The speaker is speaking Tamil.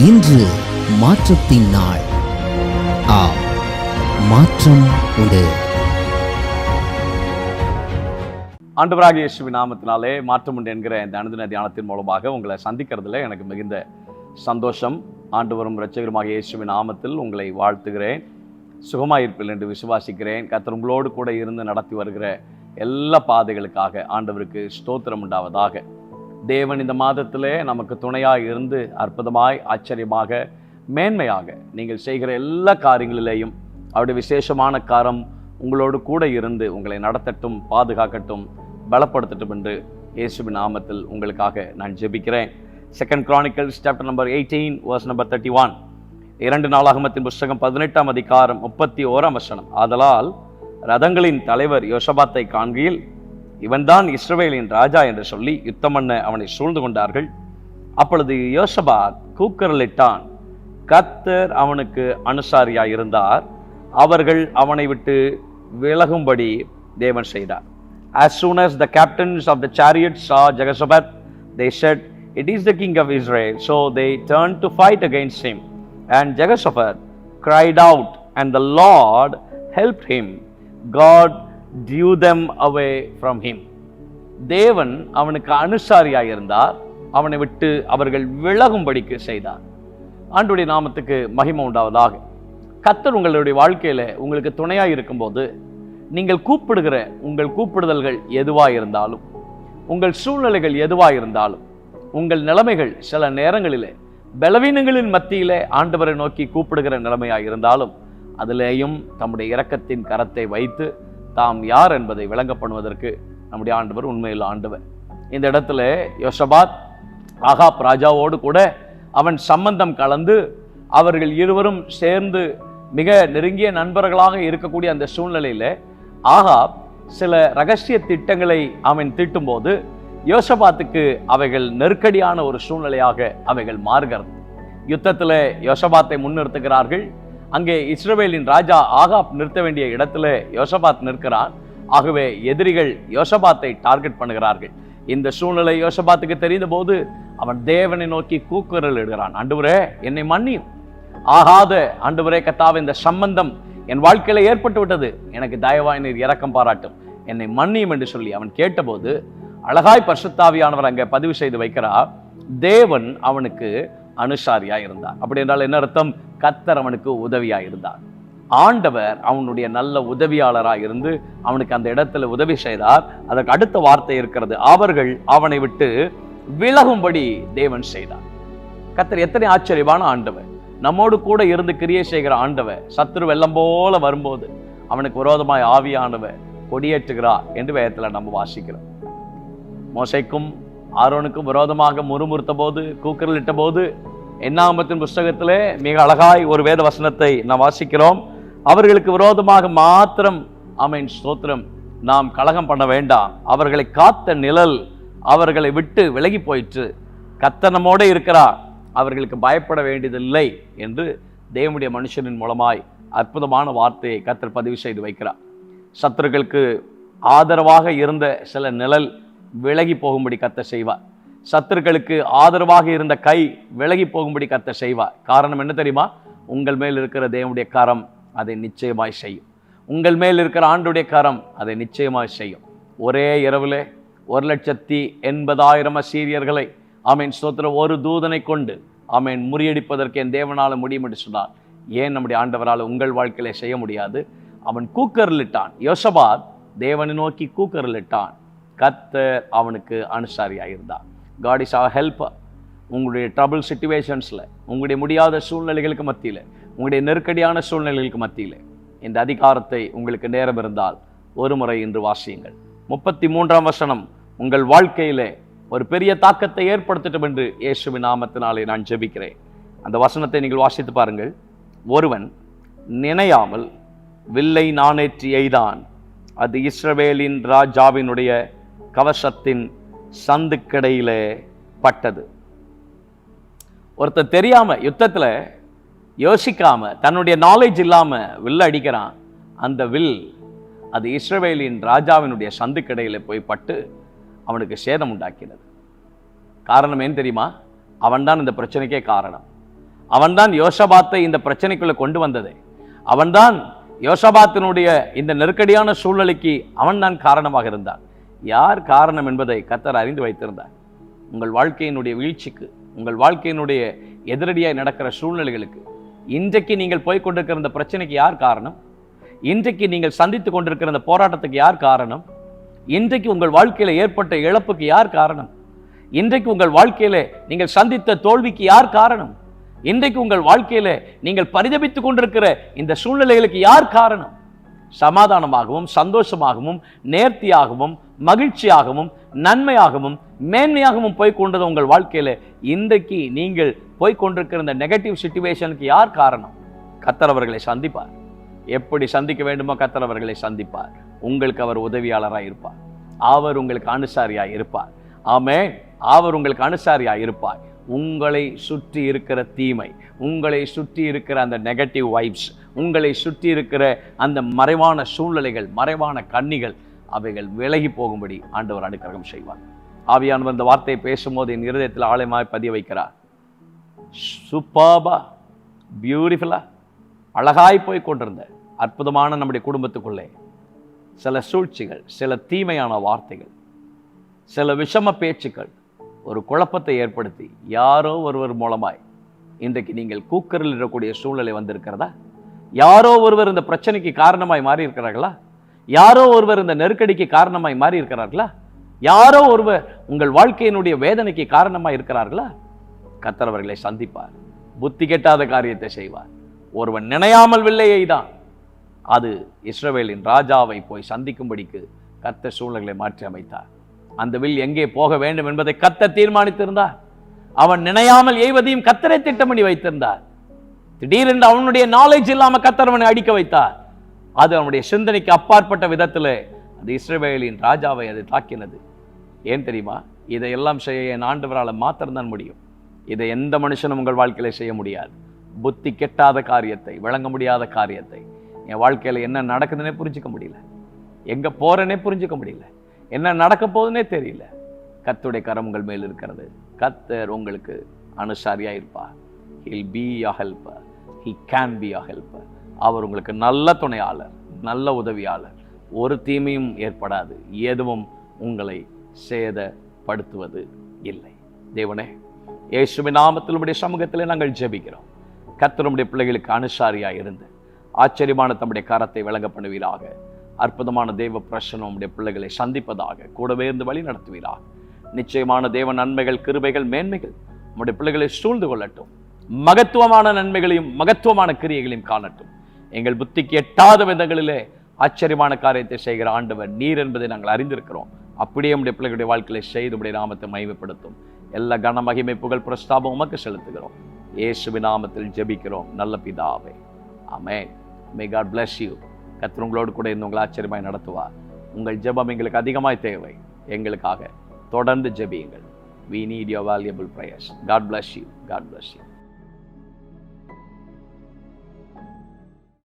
இன்று மாற்றத்தின் நாள். ஆம், மாற்றம் உண்டு. ஆண்டவராகிய இயேசுவின் நாமத்தினாலே மாற்றம் உண்டு என்கிற இந்த அனுதின தியானத்தின் மூலமாக உங்களை சந்திக்கிறதுல எனக்கு மிகுந்த சந்தோஷம். ஆண்டவரும் இரட்சகருமாகிய இயேசுவின் நாமத்தில் உங்களை வாழ்த்துகிறேன். சுகமாயிருப்பில் என்று விசுவாசிக்கிறேன். கர்த்தர் உங்களோடு கூட இருந்து நடத்தி வருகிற எல்லா பாதைகளுக்காக ஆண்டவருக்கு ஸ்தோத்திரம் உண்டாவதாக. தேவன் இந்த மாதத்திலே நமக்கு துணையாக இருந்து அற்புதமாய், ஆச்சரியமாக, மேன்மையாக நீங்கள் செய்கிற எல்லா காரியங்களிலேயும் அவருடைய விசேஷமான காரம் உங்களோடு கூட இருந்து உங்களை நடத்தட்டும், பாதுகாக்கட்டும், பலப்படுத்தட்டும் என்று இயேசுவின் நாமத்தில் உங்களுக்காக நான் ஜெபிக்கிறேன். 2 Chronicles chapter number 18 verse number 31. 2 நாளாகமத்தின் புஸ்தகம் 18ஆம் அதிகாரம் 31ஆம் வசனம். ஆதலால் ரதங்களின் தலைவர் யோசபாத்தை காண்கையில், இவன்தான் இஸ்ரவேலின் ராஜா என்று சொல்லி யுத்தம் பண்ண அவனை சூழ்ந்து கொண்டார்கள். அப்பொழுது யோசபாத் கூக்குரலிட்டான். கர்த்தர் அவனுக்கு அனுசாரியாய் இருந்தார். அவர்கள் அவனை விட்டு விலகும்படி தேவன் செய்தார். As soon as the captains of the chariots saw Jehoshaphat, they said, "It is the king of Israel." So they turned to fight against him. And Jehoshaphat cried out, and the Lord helped him. God drew them away from him. தேவன் அவனுக்கு அனுசாரியாய் இருந்தார். அவனை விட்டு அவர்கள் விலகும்படிக்கு செய்தார். ஆண்டவருடைய நாமத்துக்கு மகிமை உண்டாவதாக. கர்த்தர் உங்களுடைய வாழ்க்கையில உங்களுக்கு துணையாய் இருக்கும்போது, நீங்கள் கூப்பிடுகிற உங்கள் கூப்பிடுதல்கள் எதுவாக இருந்தாலும், உங்கள் சூழ்நிலைகள் எதுவாக இருந்தாலும், உங்கள் நிலைமைகள் சில நேரங்களிலே பலவீனங்களின் மத்தியிலே ஆண்டவரை நோக்கி கூப்பிடுகிற நிலைமையாக இருந்தாலும், அதிலேயும் தம்முடைய இரக்கத்தின் கரத்தை வைத்து தாம் யார் என்பதை விளங்க பண்ணுவதற்கு நம்முடைய ஆண்டவர் உண்மையில் ஆண்டவர். இந்த இடத்துல யோசபாத் ஆகாப் ராஜாவோடு கூட அவன் சம்பந்தம் கலந்து அவர்கள் இருவரும் சேர்ந்து மிக நெருங்கிய நண்பர்களாக இருக்கக்கூடிய அந்த சூழ்நிலையில ஆகாப் சில ரகசிய திட்டங்களை அவன் தீட்டும் போது யோசபாத்துக்கு அவைகள் நெருக்கடியான ஒரு சூழ்நிலையாக அவைகள் மாறுகிறது. யுத்தத்தில் யோசபாத்தை முன்னிறுத்துகிறார்கள். அங்கே இஸ்ரவேலின் ராஜா ஆகாப் நிறுத்த வேண்டிய இடத்துல யோசபாத் நிற்கிறான். ஆகவே எதிரிகள் யோசபாத்தை டார்கெட் பண்ணுகிறார்கள். இந்த சூழ்நிலை யோசபாத்துக்கு தெரிந்த போது அவன் தேவனை நோக்கி கூக்குரல் இடுகிறான். ஆண்டவரே, என்னை மன்னியும். ஆகாத ஆண்டவரே கர்த்தாவே, இந்த சம்பந்தம் என் வாழ்க்கையில ஏற்பட்டு விட்டது, எனக்கு தயவாய் நீர் இரக்கம் பாராட்டும், என்னை மன்னியும் என்று சொல்லி அவன் கேட்டபோது அழகாய் பரிசுத்தாவியானவர் அங்கே பதிவு செய்து வைக்கிறார். தேவன் அவனுக்கு அனுசாரியா இருந்தார். அப்படி என்றால் என்ன அர்த்தம்? கர்த்தர் அவனுக்கு உதவியா இருந்தார். ஆண்டவர் அவனுடைய நல்ல உதவியாளராக இருந்து அவனுக்கு அந்த இடத்துல உதவி செய்தார். அதற்கு அடுத்த வார்த்தை இருக்கிறது, அவர்கள் அவனை விட்டு விலகும்படி தேவன் செய்தார். கர்த்தர் எத்தனை ஆச்சரியமான ஆண்டவர்! நம்மோடு கூட இருந்து கிரியை செய்கிற ஆண்டவர். சத்துரு வெள்ளம் போல வரும்போது அவனுக்கு விரோதமாய் ஆவியானவர் கொடியேற்றுகிறார் என்று வேதத்தில் நம்ம வாசிக்கிறோம். மோசைக்கும் ஆரோனுக்கும் விரோதமாக முறுமுறுத்த போது, கூக்குரலிட்ட போது, என்னாகமத்தின் புஸ்தகத்திலே மிக அழகாய் ஒரு வேத வசனத்தை நாம் வாசிக்கிறோம். அவர்களுக்கு விரோதமாக மாத்திரம் ஆமென் ஸ்தோத்திரம், நாம் கலகம் பண்ண வேண்டாம், அவர்களை காத்த நிழல் அவர்களை விட்டு விலகி போயிற்று, கர்த்தர் நம்மோடு இருக்கிறார், அவர்களுக்கு பயப்பட வேண்டியதில்லை என்று தேவனுடைய மனுஷனின் மூலமாய் அற்புதமான வார்த்தையை கர்த்தர் பதிவு செய்து வைக்கிறார். சத்துருக்களுக்கு ஆதரவாக இருந்த சில நிழல் விலகி போகும்படி கர்த்தர் செய்வார். சத்துருக்களுக்கு ஆதரவாக இருந்த கை விலகி போகும்படி கர்த்தர் செய்வார். காரணம் என்ன தெரியுமா? உங்கள் மேல் இருக்கிற தேவனுடைய கரம் அதை நிச்சயமாய் செய்யும். உங்கள் மேல் இருக்கிற ஆண்டுடைய கரம் அதை நிச்சயமாய் செய்யும். ஒரே இரவில் 1,80,000 அசீரியர்களை ஆமேன் ஸ்தோத்திரம் ஒரு தூதனை கொண்டு ஆமேன் முறியடிப்பதற்கு என் தேவனால முடியும் என்று சொன்னார். ஏன் நம்முடைய ஆண்டவரால் உங்கள் வாழ்க்கையில செய்ய முடியாது? அவன் கூக்குரலிட்டான். யோசபாத் தேவனை நோக்கி கூக்குரலிட்டான். கர்த்தர் அவனுக்கு அனுசாரியாக இருந்தார். God is our helper. உங்களுடைய ட்ரபிள் சிச்சுவேஷன்ஸில், உங்களுடைய முடியாத சூழ்நிலைகளுக்கு மத்தியில், உங்களுடைய நெருக்கடியான சூழ்நிலைகளுக்கு மத்தியில் இந்த அதிகாரத்தை உங்களுக்கு நேரம் இருந்தால் ஒரு முறை இன்று வாசியுங்கள். 33ஆம் வசனம் உங்கள் வாழ்க்கையிலே ஒரு பெரிய தாக்கத்தை ஏற்படுத்தட்டும் என்று இயேசுவின் நாமத்தினாலே நான் ஜெபிக்கிறேன். அந்த வசனத்தை நீங்கள் வாசித்து பாருங்கள். ஒருவன் நினையாமல் வில்லை நாணேற்றி எய்தான், அது இஸ்ரவேலின் ராஜாவினுடைய கவசத்தின் சந்துக்கடையிலே பட்டது. ஒருத்தர் தெரியாம யுத்தத்துல யோசிக்காம தன்னுடைய நாலேஜ் இல்லாம வில் அடிக்கிறான். அந்த வில் அது இஸ்ரவேலின் ராஜாவினுடைய சந்துக்கடையில போய் பட்டு அவனுக்கு சேதம் உண்டாக்கினது. காரணம் ஏன் தெரியுமா? அவன்தான் இந்த பிரச்சனைக்கே காரணம். அவன்தான் யோசபாத்தை இந்த பிரச்சனைக்குள்ள கொண்டு வந்ததே. அவன்தான் யோசபாத்தினுடைய இந்த நெருக்கடியான சூழ்நிலைக்கு அவன்தான் காரணமாக இருந்தான். யார் காரணம் என்பதை கர்த்தர் அறிந்து வைத்திருந்தார். உங்கள் வாழ்க்கையினுடைய வீழ்ச்சிக்கு, உங்கள் வாழ்க்கையினுடைய எதிரடியாய் நடக்கிற சூழ்நிலைகளுக்கு, இன்றைக்கு நீங்கள் போய்கொண்டிருக்கிற இந்த பிரச்சனைக்கு யார் காரணம்? இன்றைக்கு நீங்கள் சந்தித்துக் கொண்டிருக்கிற இந்த போராட்டத்துக்கு யார் காரணம்? இன்றைக்கு உங்கள் வாழ்க்கையில ஏற்பட்ட இழப்புக்கு யார் காரணம்? இன்றைக்கு உங்கள் வாழ்க்கையில நீங்கள் சந்தித்த தோல்விக்கு யார் காரணம்? இன்றைக்கு உங்கள் வாழ்க்கையில நீங்கள் பரிதபித்துக் கொண்டிருக்கிற இந்த சூழ்நிலைகளுக்கு யார் காரணம்? சமாதானமாகவும் சந்தோஷமாகவும் நேர்த்தியாகவும் மகிழ்ச்சியாகவும் நன்மையாகவும் மேன்மையாகவும் போய்கொண்டது உங்கள் வாழ்க்கையில இன்றைக்கு நீங்கள் போய்கொண்டிருக்கிற இந்த நெகட்டிவ் சிச்சுவேஷனுக்கு யார் காரணம்? கர்த்தர் அவர்களை சந்திப்பார். எப்படி சந்திக்க வேண்டுமோ கர்த்தர் அவர்களை சந்திப்பார். உங்களுக்கு அவர் உதவியாளராக இருப்பார். அவர் உங்களுக்கு அனுசாரியாய் இருப்பார். ஆமென். அவர் உங்களுக்கு அனுசாரியாய் இருப்பார். உங்களை சுற்றி இருக்கிற தீமை, உங்களை சுற்றி இருக்கிற அந்த நெகட்டிவ் வைப்ஸ், உங்களை சுற்றி இருக்கிற அந்த மறைவான சூழ்நிலைகள், மறைவான கண்ணிகள், அவைகள் விலகி போகும்படி ஆண்டவர் அனுக்கிரகம் செய்வார். ஆவியானவர் இந்த வார்த்தையை பேசும்போது என் இருதயத்தில் ஆழமாய் பதிய வைக்கிறார். சூப்பர்பா, பியூட்டிஃபுல்லா, அழகாய் போய் கொண்டிருந்த அற்புதமான நம்முடைய குடும்பத்துக்குள்ளே சில சூழ்ச்சிகள், சில தீமையான வார்த்தைகள், சில விஷம பேச்சுக்கள் ஒரு குழப்பத்தை ஏற்படுத்தி யாரோ ஒருவர் மூலமாய் இன்றைக்கு நீங்கள் கூக்கரில் இருக்கக்கூடிய சூழ்நிலை வந்திருக்கிறதா? யாரோ ஒருவர் இந்த பிரச்சனைக்கு காரணமாய் மாறி இருக்கிறார்களா? யாரோ ஒருவர் இந்த நெருக்கடிக்கு காரணமாய் மாறி இருக்கிறார்களா? யாரோ ஒருவர் உங்கள் வாழ்க்கையினுடைய வேதனைக்கு காரணமாய் இருக்கிறார்களா? கர்த்தர் அவர்களை சந்திப்பார். புத்தி கெட்டாத காரியத்தை செய்வார். ஒருவன் நினையாமல் வில்லையை தான், அது இஸ்ரவேலின் ராஜாவை போய் சந்திக்கும்படிக்கு கர்த்தர் சூழ்நிலைகளை மாற்றி அமைத்தார். அந்த வில் எங்கே போக வேண்டும் என்பதை கர்த்தர் தீர்மானித்திருந்தார். அவன் நினையாமல் எய்வதையும் கர்த்தரை திட்டம் பண்ணி வைத்திருந்தார். திடீரென்று அவனுடைய நாலேஜ் இல்லாம கர்த்தர் அவனை அடிக்க வைத்தார். அது அவனுடைய சிந்தனைக்கு அப்பாற்பட்ட விதத்தில் அது இஸ்ரவேலின் ராஜாவை அது தாக்கினது. ஏன் தெரியுமா? இதையெல்லாம் செய்ய என் ஆண்டவரால் மாத்திரம்தான் முடியும். இதை எந்த மனுஷனும் உங்கள் வாழ்க்கையில செய்ய முடியாது. புத்தி கெட்டாத காரியத்தை, விளங்க முடியாத காரியத்தை, என் வாழ்க்கையில என்ன நடக்குதுன்னே புரிஞ்சுக்க முடியல, எங்க போறேனே புரிஞ்சுக்க முடியல, என்ன நடக்க போகுதுன்னே தெரியல. கர்த்தருடைய கரம் உங்கள் மேல் இருக்கிறது. கர்த்தர் உங்களுக்கு அனுசாரியா இருப்பார். He'll be your helper. He can be your helper. அவர் உங்களுக்கு நல்ல துணையாளர், நல்ல உதவியாளர். ஒரு தீமையும் ஏற்படாது. எதுவும் உங்களை சேதப்படுத்துவது இல்லை. தேவனே, இயேசுவின் நாமத்தில் உம்முடைய சமூகத்திலே நாங்கள் ஜெபிக்கிறோம். கர்த்தர் உம்முடைய பிள்ளைகளுக்கு அனுசாரியாய் இருந்து ஆச்சரியமான தம்முடைய கரத்தை விளங்க பண்ணுவீராக. அற்புதமான தேவ பிரசன்னம் உம்முடைய பிள்ளைகளை சந்திப்பதாக, கூடவே இருந்து வழி நடத்துவீராக. நிச்சயமான தேவ நன்மைகள், கிருபைகள், மேன்மைகள் உம்முடைய பிள்ளைகளை சூழ்ந்து கொள்ளட்டும். மகத்துவமான நன்மைகளையும் மகத்துவமான கிரியைகளையும் காணட்டும். எங்கள் புத்திக்கு எட்டாத விதங்களிலே ஆச்சரியமான காரியத்தை செய்கிற ஆண்டவர் நீர் என்பதை நாங்கள் அறிந்திருக்கிறோம். அப்படியே உம்முடைய பிள்ளைகளுடைய வாழ்க்கையை செய்து உம்முடைய நாமத்தை மகிமைப்படுத்தும். எல்லா கன மகிமை புகழ் பிரஸ்தாபம் உமக்கு செலுத்துகிறோம். இயேசுவின் நாமத்தில் ஜெபிக்கிறோம் நல்ல பிதாவே, ஆமென். May God bless you. கர்த்தர் உங்களோடு கூட இருந்து உங்களை ஆச்சரியமாய் நடத்துவார். உங்கள் ஜெபம் எங்களுக்கு அதிகமாய் தேவை. எங்களுக்காக தொடர்ந்து ஜெபியுங்கள். We need your valuable prayers. God bless you. God bless you.